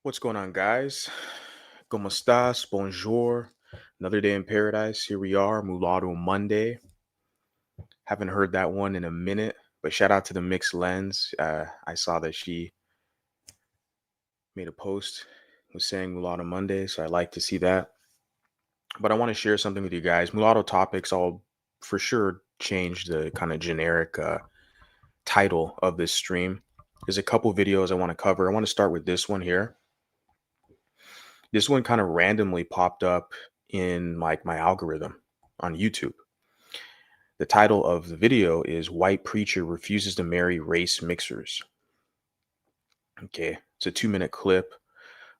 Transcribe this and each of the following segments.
What's going on, guys? ¿Cómo estás? Bonjour. Another day in paradise. Here we are, Mulatto Monday. Haven't heard that one in a minute, but shout out to the Mixed Lens. I saw that she made a post was saying Mulatto Monday, so I like to see that. But I want to share something with you guys. Mulatto Topics, I'll for sure change the kind of generic title of this stream. There's a couple videos I want to cover. I want to start with this one here. This one kind of randomly popped up in like my algorithm on YouTube. The title of the video is White Preacher Refuses to Marry Race Mixers. Okay, it's a 2-minute clip.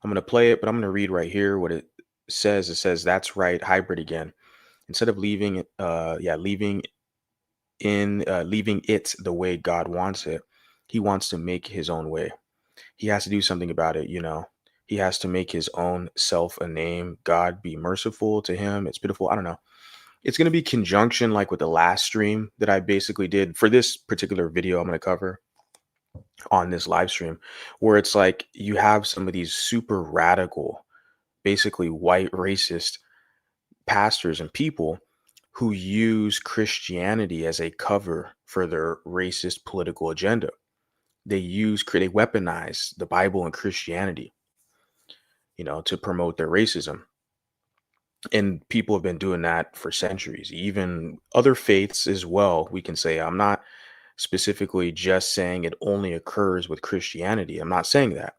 I'm going to play it, but I'm going to read right here what it says. It says, "That's right, hybrid again. Instead of leaving it, leaving it the way God wants it, he wants to make his own way. He has to do something about it, you know. He has to make his own self a name. God be merciful to him. It's pitiful. I don't know. It's going to be conjunction like with the last stream that I basically did for this particular video I'm going to cover on this live stream, where it's like you have some of these super radical, basically white racist pastors and people who use Christianity as a cover for their racist political agenda. They weaponize the Bible and Christianity, to promote their racism. And people have been doing that for centuries, even other faiths as well. We can say, I'm not specifically just saying it only occurs with Christianity. I'm not saying that.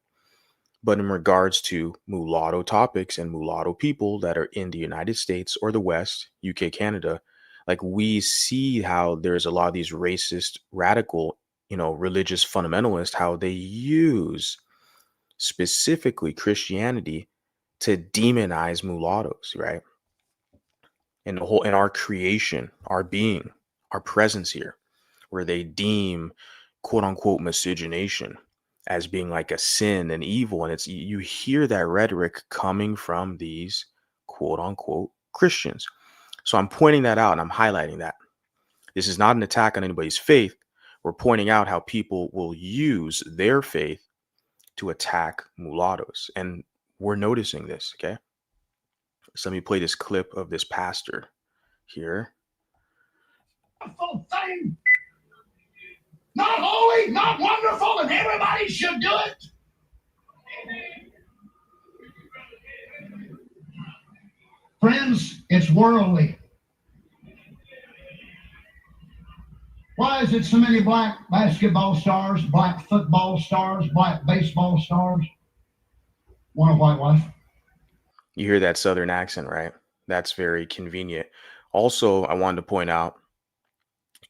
But in regards to mulatto topics and mulatto people that are in the United States or the West, UK, Canada, like we see how there's a lot of these racist, radical, religious fundamentalists, how they use specifically Christianity to demonize mulattoes, right? And the whole in our creation, our being, our presence here, where they deem quote unquote miscegenation as being like a sin and evil. And you hear that rhetoric coming from these quote unquote Christians. So I'm pointing that out and I'm highlighting that. This is not an attack on anybody's faith. We're pointing out how people will use their faith to attack mulattoes. And we're noticing this, okay? So let me play this clip of this pastor here. Thing. Not holy, not wonderful, and everybody should do it. Friends, it's worldly. Why is it so many black basketball stars, black football stars, black baseball stars want a white wife? You hear that Southern accent, right? That's very convenient. Also, I wanted to point out,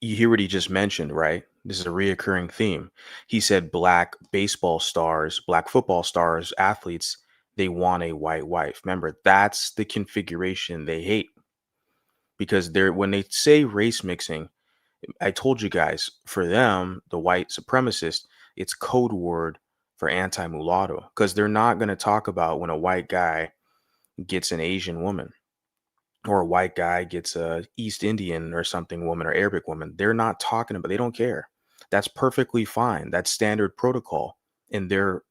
you hear what he just mentioned, right? This is a reoccurring theme. He said black baseball stars, black football stars, athletes, they want a white wife. Remember, that's the configuration they hate. Because when they say race mixing, I told you guys, for them, the white supremacist, it's code word for anti-mulatto. Because they're not going to talk about when a white guy gets an Asian woman or a white guy gets a East Indian or something woman or Arabic woman. They're not talking about, they don't care. That's perfectly fine. That's standard protocol in their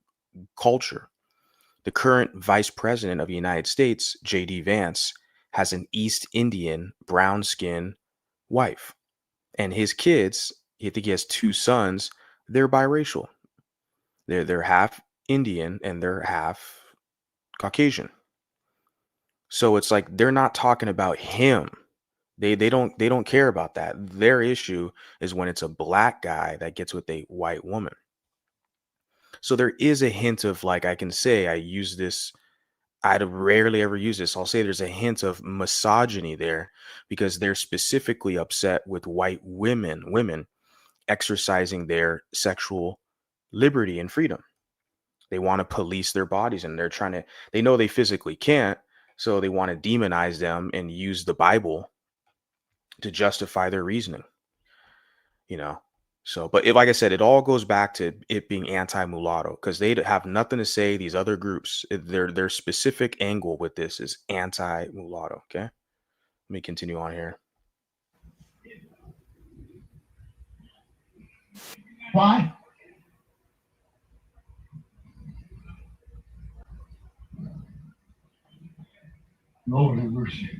culture. The current vice president of the United States, J.D. Vance, has an East Indian brown skin wife. And his kids, I think he has 2 sons, they're biracial. They're half Indian and they're half Caucasian. So it's like they're not talking about him. They don't care about that. Their issue is when it's a black guy that gets with a white woman. So there is a hint of, like, I can say I use this, I'd rarely ever use this. I'll say there's a hint of misogyny there because they're specifically upset with white women exercising their sexual liberty and freedom. They want to police their bodies and they know they physically can't. So they want to demonize them and use the Bible to justify their reasoning, you know. So, but like I said, it all goes back to it being anti-mulatto because they have nothing to say. These other groups, their specific angle with this is anti-mulatto. Okay, let me continue on here. Why? Lord have mercy.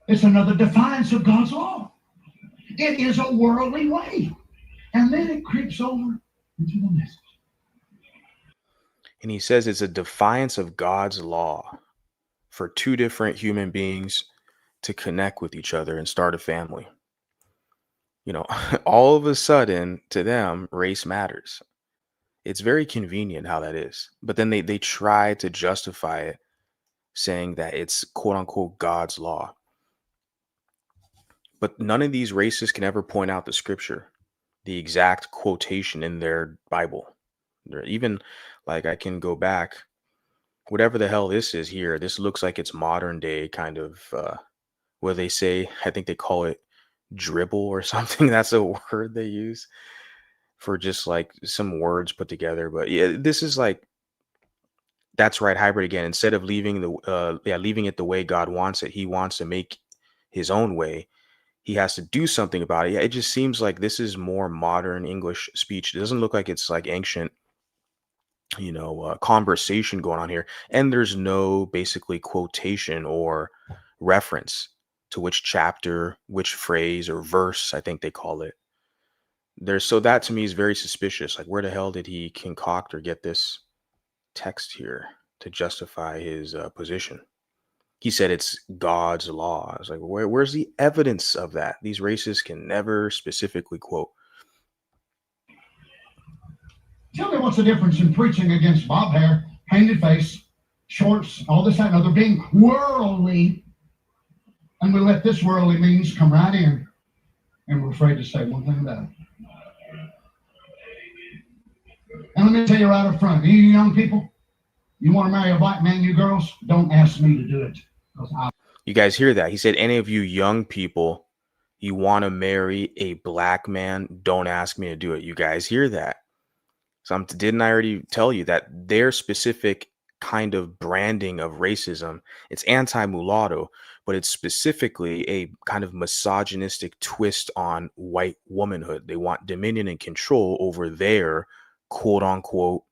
It's another defiance of God's law. It is a worldly way. And then it creeps over into the message. And he says it's a defiance of God's law for two different human beings to connect with each other and start a family. You know, all of a sudden to them, race matters. It's very convenient how that is. But then they try to justify it saying that it's quote unquote God's law. But none of these races can ever point out the scripture, the exact quotation in their Bible. Even like I can go back, whatever the hell this is here, this looks like it's modern day kind of where they say, I think they call it dribble or something. That's a word they use for just like some words put together. But yeah, this is like that's right, hybrid again. Instead of leaving it the way God wants it, he wants to make his own way. He has to do something about it. Yeah, it just seems like this is more modern English speech. It doesn't look like it's like ancient, conversation going on here. And there's no basically quotation or reference to which chapter, which phrase or verse, I think they call it. So that to me is very suspicious. Like, where the hell did he concoct or get this text here to justify his position? He said it's God's law. I was like, where's the evidence of that? These races can never specifically quote. Tell me what's the difference in preaching against bob hair, painted face, shorts, all this, that, and other, being worldly, and we let this worldly means come right in, and we're afraid to say one thing about it. And let me tell you right up front, you young people, you want to marry a black man, you girls, don't ask me to do it. You guys hear that? He said, any of you young people, you want to marry a black man, don't ask me to do it. You guys hear that? So didn't I already tell you that their specific kind of branding of racism, it's anti-mulatto, but it's specifically a kind of misogynistic twist on white womanhood. They want dominion and control over their quote unquote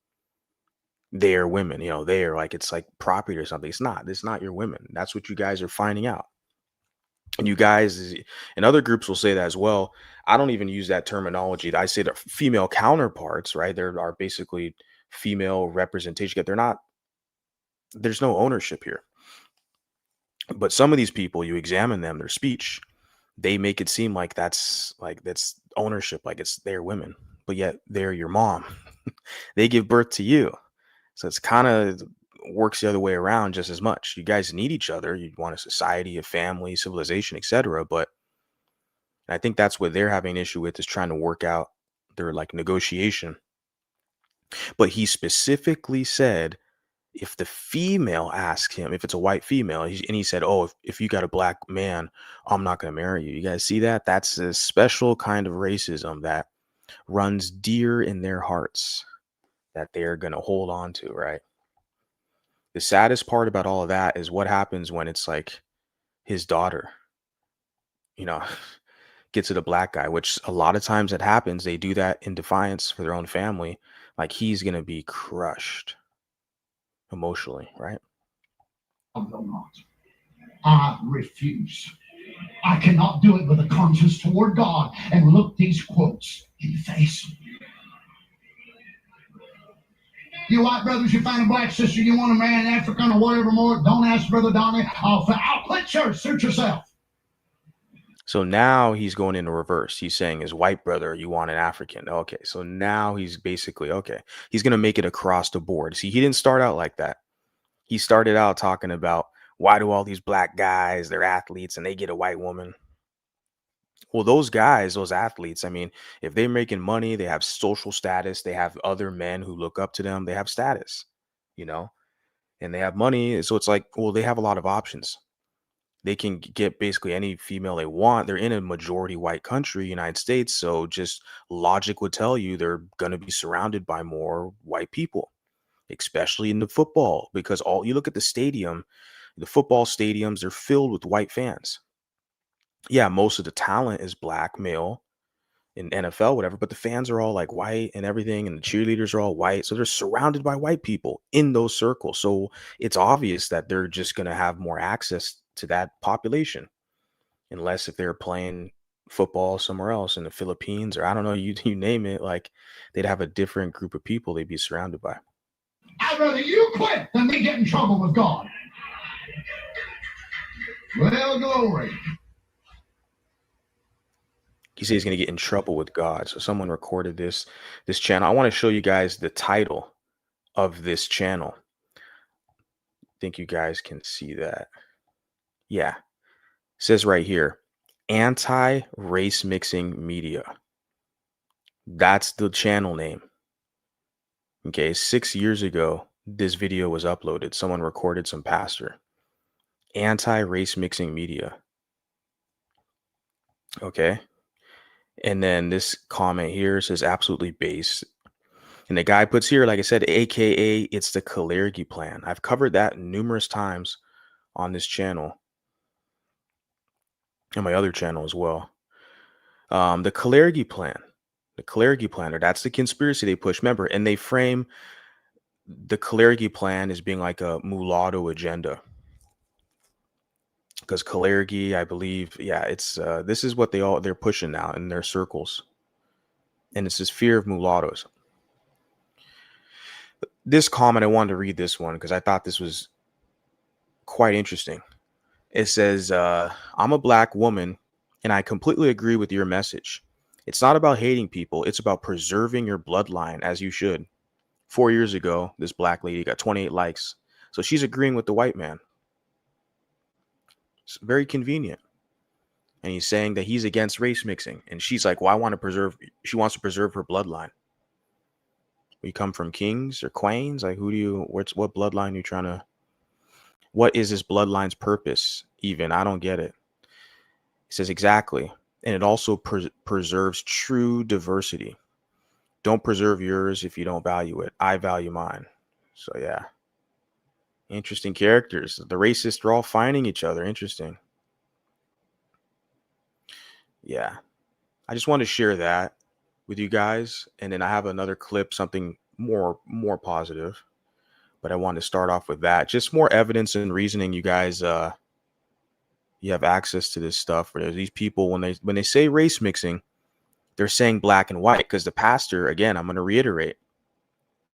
their women. They're like, it's like property or something. It's not your women. That's what you guys are finding out. And you guys and other groups will say that as well. I don't even use that terminology. I say that female counterparts, right? There are basically female representation. There's no ownership here. But some of these people, you examine them, their speech, they make it seem like that's ownership, like it's their women. But yet they're your mom. They give birth to you. So it's kind of works the other way around just as much. You guys need each other. You want a society, a family, civilization, etc. But I think that's what they're having an issue with, is trying to work out their like negotiation. But he specifically said, if the female asks him, if it's a white female, and he said, oh, if you got a black man, I'm not going to marry you. You guys see that? That's a special kind of racism that runs dear in their hearts that they're going to hold on to, right? The saddest part about all of that is what happens when it's like his daughter, you know, gets it a black guy, which a lot of times it happens. They do that in defiance for their own family. Like, he's going to be crushed emotionally, right? I refuse. I cannot do it with a conscience toward God and look these quotes in the face. You white brothers, you find a black sister, you want to marry an African or whatever more, don't ask Brother Donnie. I'll quit church, suit yourself. So now he's going into reverse. He's saying his white brother, you want an African. Okay, so now he's basically, okay, he's going to make it across the board. See, he didn't start out like that. He started out talking about, why do all these black guys, they're athletes and they get a white woman? Well, those guys, those athletes, I mean, if they're making money, they have social status, they have other men who look up to them, they have status, and they have money. So it's like, well, they have a lot of options. They can get basically any female they want. They're in a majority white country, United States. So just logic would tell you they're going to be surrounded by more white people, especially in the football, because you look at the football stadiums, they're filled with white fans. Yeah, most of the talent is black male, in NFL, whatever, but the fans are all like white and everything, and the cheerleaders are all white. So they're surrounded by white people in those circles. So it's obvious that they're just going to have more access to that population, unless if they're playing football somewhere else in the Philippines or I don't know, you name it, like they'd have a different group of people they'd be surrounded by. I'd rather you quit than me get in trouble with God. Well, glory. He said he's going to get in trouble with God. So someone recorded this channel. I want to show you guys the title of this channel. I think you guys can see that. Yeah. It says right here, anti-race mixing media. That's the channel name. Okay, 6 years ago, this video was uploaded. Someone recorded some pastor. Anti-race mixing media. Okay. And then this comment here says absolutely base. And the guy puts here, like I said, AKA it's the Kalergi plan. I've covered that numerous times on this channel and my other channel as well. The Kalergi plan, the Kalergi planner, that's the conspiracy they push. Remember, and they frame the Kalergi plan as being like a mulatto agenda. Because Kalergi, I believe, yeah, it's this is what they're pushing now in their circles. And it's this fear of mulattoes. This comment, I wanted to read this one because I thought this was quite interesting. It says, I'm a black woman and I completely agree with your message. It's not about hating people. It's about preserving your bloodline as you should. 4 years ago, this black lady got 28 likes. So she's agreeing with the white man. It's very convenient. And he's saying that he's against race mixing. And she's like, well, she wants to preserve her bloodline. We come from kings or queens. Like, what bloodline are you trying to, what is this bloodline's purpose even? I don't get it. He says exactly. And it also preserves true diversity. Don't preserve yours if you don't value it. I value mine. So yeah. Interesting characters. The racists are all finding each other. Interesting. Yeah. I just wanted to share that with you guys. And then I have another clip, something more positive. But I wanted to start off with that. Just more evidence and reasoning, you guys. You have access to this stuff. Where these people, when they say race mixing, they're saying black and white. Because the pastor, again, I'm going to reiterate,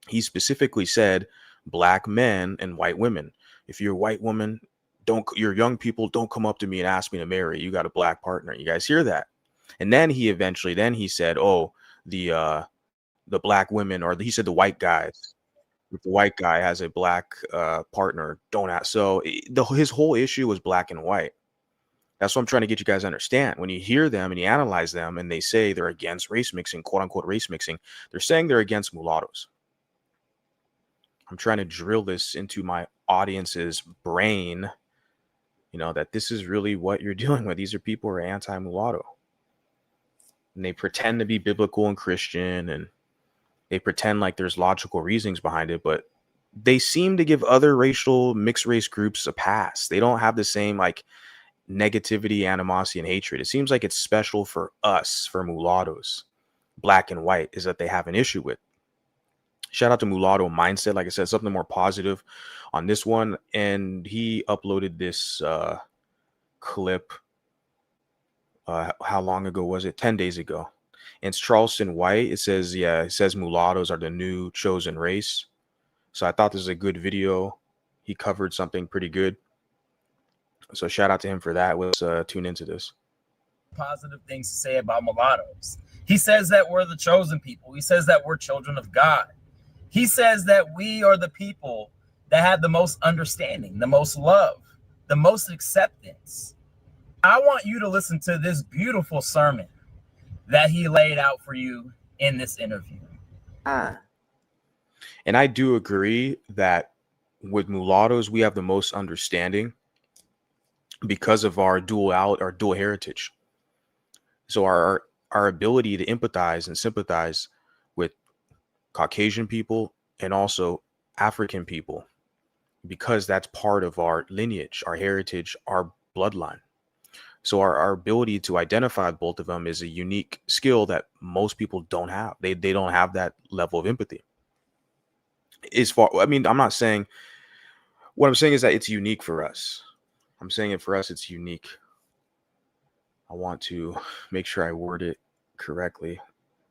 he specifically said black men and white women. If you're a white woman, you're young people, don't come up to me and ask me to marry. You got a black partner. You guys hear that? And then he said, oh, the black women, or he said the white guys. If the white guy has a black partner, don't ask. So his whole issue was black and white. That's what I'm trying to get you guys to understand. When you hear them and you analyze them and they say they're against race mixing, quote unquote race mixing, they're saying they're against mulattoes. I'm trying to drill this into my audience's brain, that this is really what you're dealing with. These are people who are anti-mulatto. And they pretend to be biblical and Christian, and they pretend like there's logical reasonings behind it, but they seem to give other mixed race groups a pass. They don't have the same like negativity, animosity, and hatred. It seems like it's special for us, for mulattoes, black and white, is that they have an issue with. Shout out to Mulatto Mindset. Like I said, something more positive on this one. And he uploaded this clip. How long ago was it? 10 days ago. And it's Charleston White. It says mulattoes are the new chosen race. So I thought this was a good video. He covered something pretty good. So shout out to him for that. Let's tune into this. Positive things to say about mulattoes. He says that we're the chosen people. He says that we're children of God. He says that we are the people that have the most understanding, the most love, the most acceptance. I want you to listen to this beautiful sermon that he laid out for you in this interview. And I do agree that with mulattoes, we have the most understanding because of our dual heritage. So our ability to empathize and sympathize with Caucasian people and also African people, because that's part of our lineage, our heritage, our bloodline. So our ability to identify both of them is a unique skill that most people don't have. They don't have that level of empathy. As far, I mean, I'm not saying, what I'm saying is that it's unique for us. I'm saying it for us, it's unique. I want to make sure I word it correctly.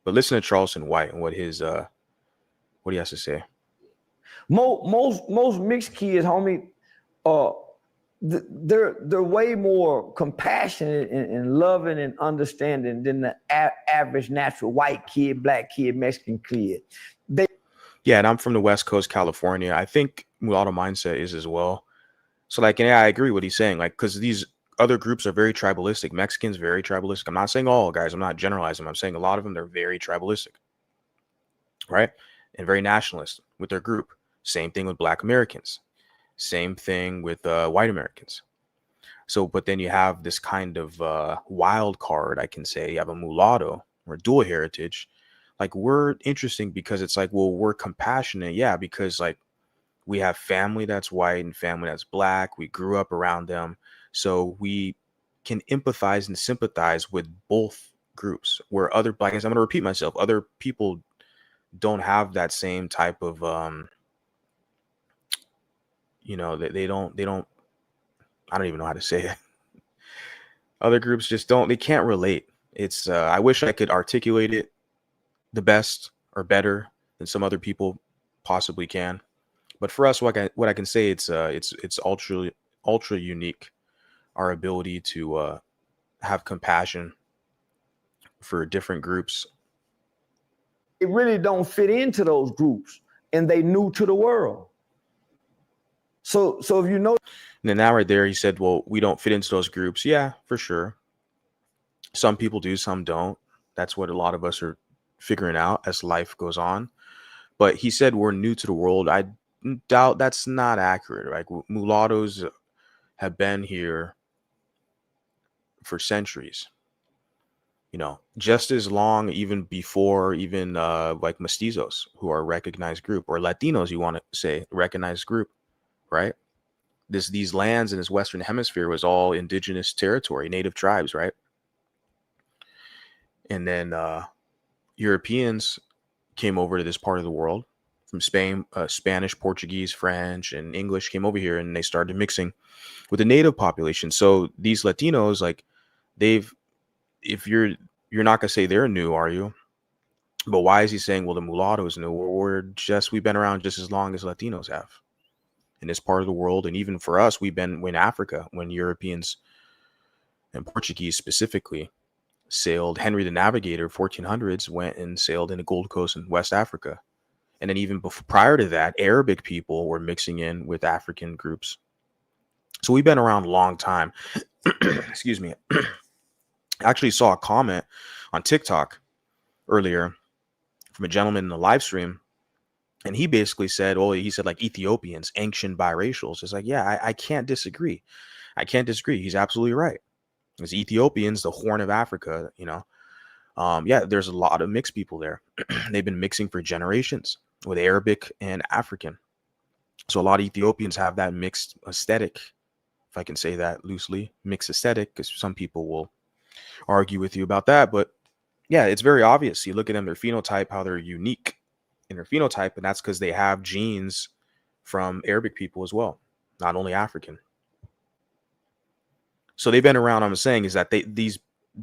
But listen to Charleston White and what he has to say. Most mixed kids, homie, uh, they're way more compassionate and loving and understanding than the average natural white kid, black kid, Mexican kid. Yeah, and I'm from the West Coast, California. I think mulatto mindset is as well. So like, yeah, I agree with what he's saying. Like, because these other groups are very tribalistic. Mexicans very tribalistic. I'm not saying all, guys. I'm not generalizing. I'm saying a lot of them, they're very tribalistic, right? And very nationalist with their group. Same thing with Black Americans. Same thing with white Americans. So, but then you have this kind of wild card, I can say. You have a mulatto or dual heritage. Like, we're interesting because it's like, well, we're compassionate. Yeah, because like we have family that's white and family that's black. We grew up around them. So we can empathize and sympathize with both groups, where other black guys, I'm going to repeat myself, other people don't have that same type of, they don't, I don't even know how to say it. Other groups just they can't relate. It's, I wish I could articulate it the best or better than some other people possibly can. But for us, what I can say, it's ultra unique. Our ability to have compassion for different groups. They really don't fit into those groups, and they new to the world. So if you know. And then now right there, he said, well, we don't fit into those groups. Yeah, for sure. Some people do, some don't. That's what a lot of us are figuring out as life goes on. But he said we're new to the world. I doubt that's not accurate. Like, mulattoes have been here for centuries. Just as long, even before, even like mestizos, who are a recognized group, or Latinos, you want to say, recognized group, right? These lands in this Western hemisphere was all indigenous territory, native tribes, right? And then Europeans came over to this part of the world from Spain. Spanish, Portuguese, French, and English came over here, and they started mixing with the native population. So these Latinos, like, if you're not gonna say they're new, are you? But why is he saying, well, the mulattoes new? We've been around just as long as Latinos have in this part of the world. And even for us, we've been in Africa when Europeans and Portuguese specifically sailed. Henry the Navigator, 1400s, went and sailed in the Gold Coast in West Africa. And then even prior to that, Arabic people were mixing in with African groups. So we've been around a long time. Excuse me. I actually saw a comment on TikTok earlier from a gentleman in the live stream. And he basically said, he said like Ethiopians, ancient biracials. It's like, yeah, I can't disagree. I can't disagree. He's absolutely right. Because Ethiopians, the Horn of Africa, yeah, there's a lot of mixed people there. They've been mixing for generations with Arabic and African. So a lot of Ethiopians have that mixed aesthetic, if I can say that loosely, mixed aesthetic, because some people will argue with you about that. But yeah, it's very obvious. You look at them, their phenotype, how they're unique in their phenotype, and that's because they have genes from Arabic people as well, not only African. So they've been around. I'm saying is that these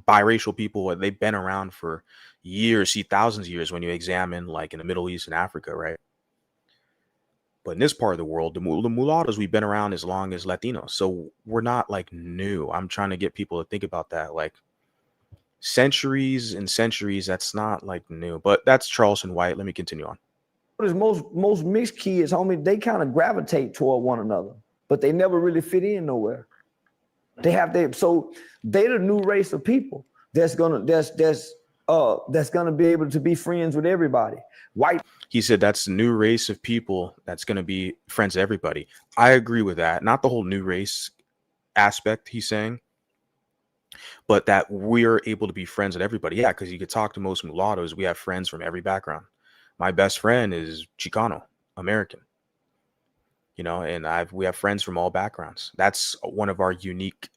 biracial people, they've been around for years, thousands of years when you examine like in the Middle East and Africa, right? But in this part of the world, the mulattoes, we've been around as long as Latinos. So we're not like new. I'm trying to get people to think about that. Like, centuries and centuries, that's not like new. But that's Charleston White. Let me continue on. Most mixed kids, homie, they kind of gravitate toward one another, but they never really fit in nowhere. So they're the new race of people that's gonna be able to be friends with everybody. White. He said that's the new race of people that's gonna be friends with everybody. I agree with that. Not the whole new race aspect he's saying, but that we're able to be friends with everybody. Yeah, because you could talk to most mulattoes. We have friends from every background. My best friend is Chicano, American. And we have friends from all backgrounds. That's one of our unique,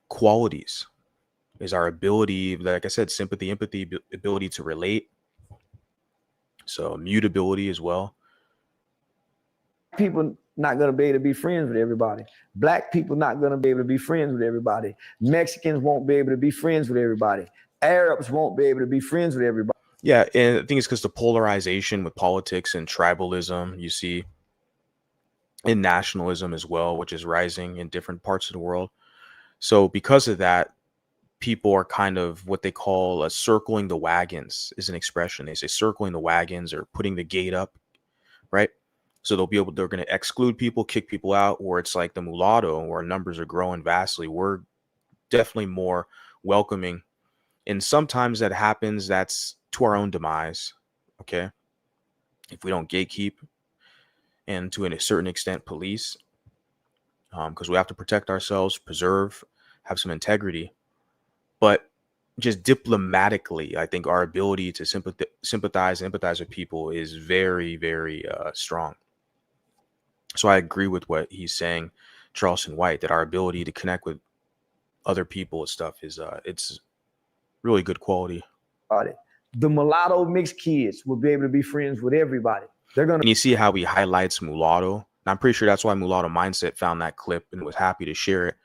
qualities is our ability, like I said, sympathy, empathy, ability to relate. So mutability as well. People not going to be able to be friends with everybody. Black people not going to be able to be friends with everybody. Mexicans won't be able to be friends with everybody. Arabs won't be able to be friends with everybody. Yeah, and I think it's because the polarization with politics and tribalism you see in nationalism as well, which is rising in different parts of the world. So because of that, people are kind of what they call circling the wagons is an expression. They say circling the wagons or putting the gate up, right? So they're going to exclude people, kick people out, or it's like the mulatto where numbers are growing vastly. We're definitely more welcoming. And sometimes that happens, that's to our own demise, okay? If we don't gatekeep and to a certain extent police, because we have to protect ourselves, preserve, have some integrity. But just diplomatically, I think our ability to sympathize and empathize with people is very, very strong. So I agree with what he's saying, Charleston White, that our ability to connect with other people and stuff is it's really good quality. The mulatto mixed kids will be able to be friends with everybody. They're gonna. And you see how he highlights mulatto. And I'm pretty sure that's why Mulatto Mindset found that clip and was happy to share it.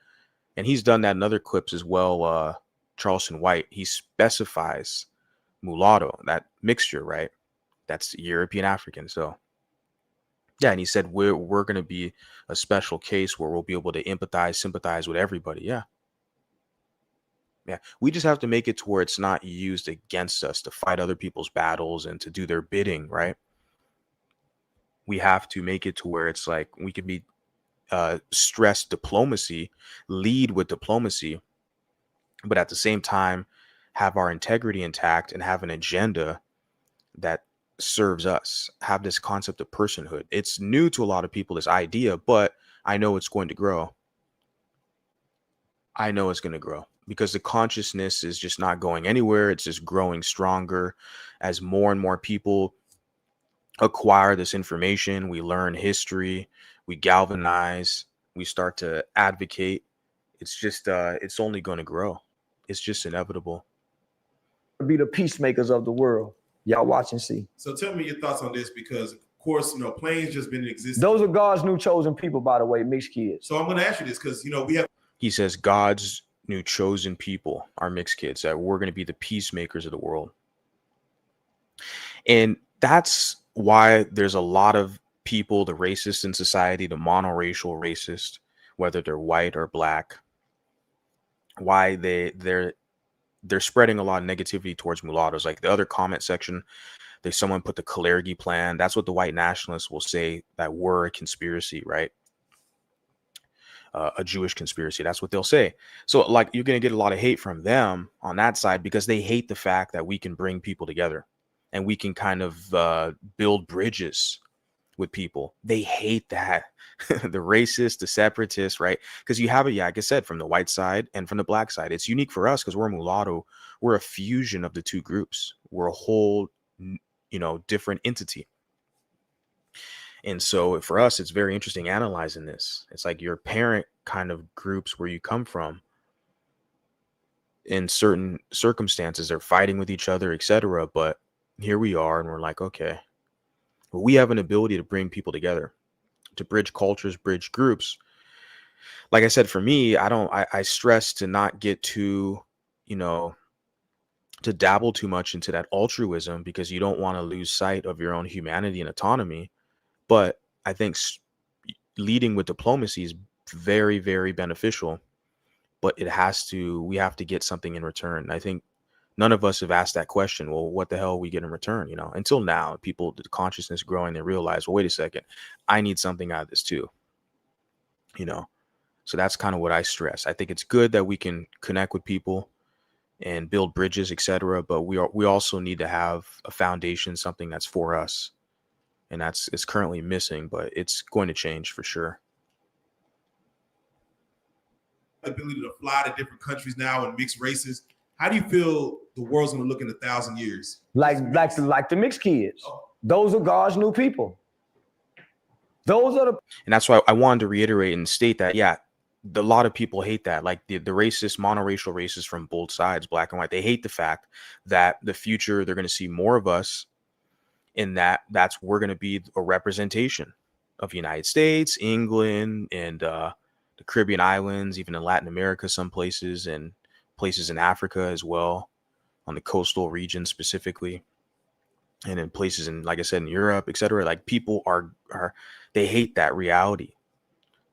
And he's done that in other clips as well. Charleston White, he specifies mulatto, that mixture, right? That's European African. So yeah, and he said we're going to be a special case where we'll be able to empathize, sympathize with everybody. Yeah. We just have to make it to where it's not used against us to fight other people's battles and to do their bidding, right? We have to make it to where it's like we can be stress diplomacy, lead with diplomacy, but at the same time have our integrity intact and have an agenda that serves us, have this concept of personhood. It's new to a lot of people, this idea, but I know it's going to grow. I know it's going to grow because the consciousness is just not going anywhere. It's just growing stronger as more and more people acquire this information. We learn history, we galvanize, we start to advocate. It's just it's only going to grow. It's just inevitable. Be the peacemakers of the world. Y'all watch and see. So tell me your thoughts on this, because of course, planes just been in existence. Those are God's new chosen people, by the way, mixed kids. So I'm going to ask you this because we have. He says God's new chosen people are mixed kids, that we're going to be the peacemakers of the world. And that's why there's a lot of people, the racists in society, the monoracial racist, whether they're white or black, why they're spreading a lot of negativity towards mulattoes. Like the other comment section, there's someone put the Kalergi plan. That's what the white nationalists will say, that we're a conspiracy, right? A Jewish conspiracy. That's what they'll say. So like you're going to get a lot of hate from them on that side because they hate the fact that we can bring people together and we can kind of build bridges with people. They hate that. The racist, the separatists, right? Because you have it, yeah, like I said, from the white side and from the black side. It's unique for us because we're mulatto. We're a fusion of the two groups. We're a whole, different entity. And so for us, it's very interesting analyzing this. It's like your parent kind of groups where you come from. In certain circumstances, they're fighting with each other, etc. But here we are, and we're like, okay, well, we have an ability to bring people together, to bridge cultures, bridge groups. Like I said, for me, I stress to not get too, to dabble too much into that altruism because you don't want to lose sight of your own humanity and autonomy. But I think leading with diplomacy is very, very beneficial, but we have to get something in return. I think none of us have asked that question. Well, what the hell we get in return? Until now, the consciousness growing, they realize, well, wait a second, I need something out of this too. So that's kind of what I stress. I think it's good that we can connect with people and build bridges, etc. But we also need to have a foundation, something that's for us. And it's currently missing, but it's going to change for sure. Ability to fly to different countries now and mixed races. How do you feel the world's going to look in 1,000 years? Like the mixed kids. Oh. Those are God's new people. Those are and that's why I wanted to reiterate and state that, yeah, A lot of people hate that, like the racist, monoracial racists from both sides, black and white. They hate the fact that the future they're going to see more of us, in that's we're going to be a representation of the United States, England, and the Caribbean islands, even in Latin America, some places, and places in Africa as well, on the coastal region specifically, and in places in, like I said, in Europe, etc. Like people are they hate that reality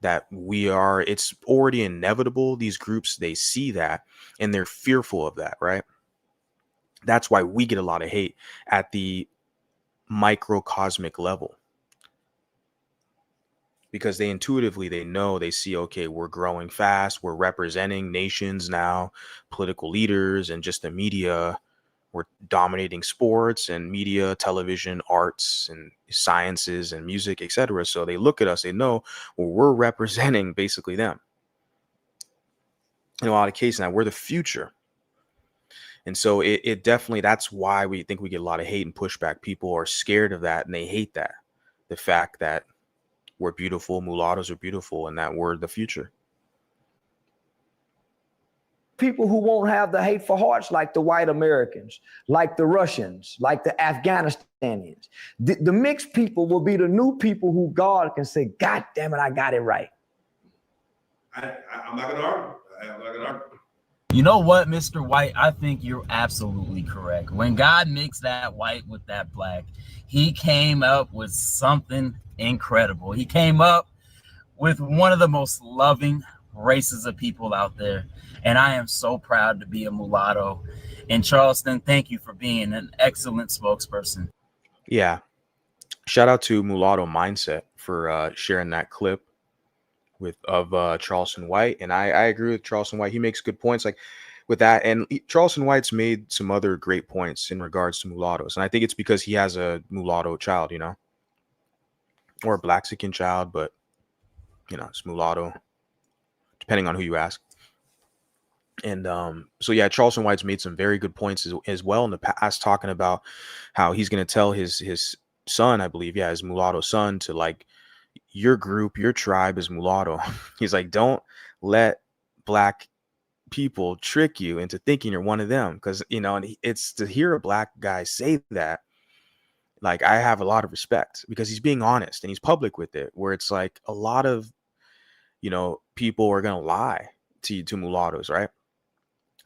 that it's already inevitable. These groups, they see that and they're fearful of that, right? That's why we get a lot of hate at the microcosmic level, because they intuitively, they know, they see, okay, we're growing fast, we're representing nations now, political leaders, and just the media. We're dominating sports and media, television, arts, and sciences and music, etc. So they look at us, they know, well, we're representing basically them. In a lot of cases now, we're the future. And so it definitely, that's why we think we get a lot of hate and pushback. People are scared of that, and they hate that. The fact that we're beautiful, mulattoes are beautiful, and that we're the future. People who won't have the hateful hearts like the white Americans, like the Russians, like the Afghanistanians. The mixed people will be the new people who God can say, God damn it, I got it right. I'm not going to argue. I'm not going to argue. You know what, Mr. White? I think you're absolutely correct. When God mixed that white with that black, he came up with something incredible. He came up with one of the most loving races of people out there. And I am so proud to be a mulatto. And Charleston, thank you for being an excellent spokesperson. Yeah. Shout out to Mulatto Mindset for sharing that clip of Charleston White. And I agree with Charleston White. He makes good points like with that. And Charleston White's made some other great points in regards to mulattoes. And I think it's because he has a mulatto child, or a Blaxican child, but it's mulatto, depending on who you ask. And so yeah, Charleston White's made some very good points as well in the past, talking about how he's going to tell his son, I believe, his mulatto son, to like, your group, your tribe is mulatto. He's like, don't let black people trick you into thinking you're one of them, because and it's to hear a black guy say that, like, I have a lot of respect, because he's being honest and he's public with it, where it's like a lot of people are gonna lie to mulattoes, right?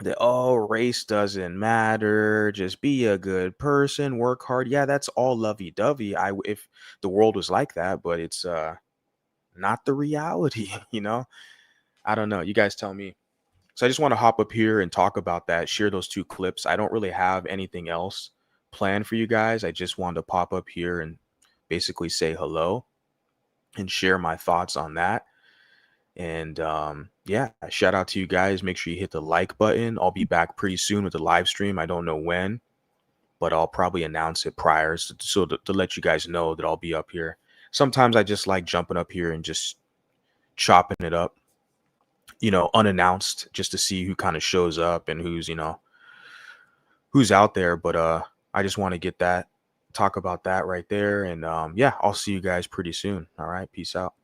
That, oh, race doesn't matter, just be a good person, work hard. Yeah, that's all lovey-dovey. If the world was like that, but it's not the reality. I don't know, you guys tell me. So I just want to hop up here and talk about that, share those two clips. I don't really have anything else planned for you guys. I just wanted to pop up here and basically say hello and share my thoughts on that. And yeah, shout out to you guys. Make sure you hit the like button. I'll be back pretty soon with the live stream. I don't know when, but I'll probably announce it prior, so to let you guys know that I'll be up here. Sometimes I just like jumping up here and just chopping it up, unannounced, just to see who kind of shows up and who's out there. But I just want to talk about that right there. And yeah, I'll see you guys pretty soon. All right, peace out.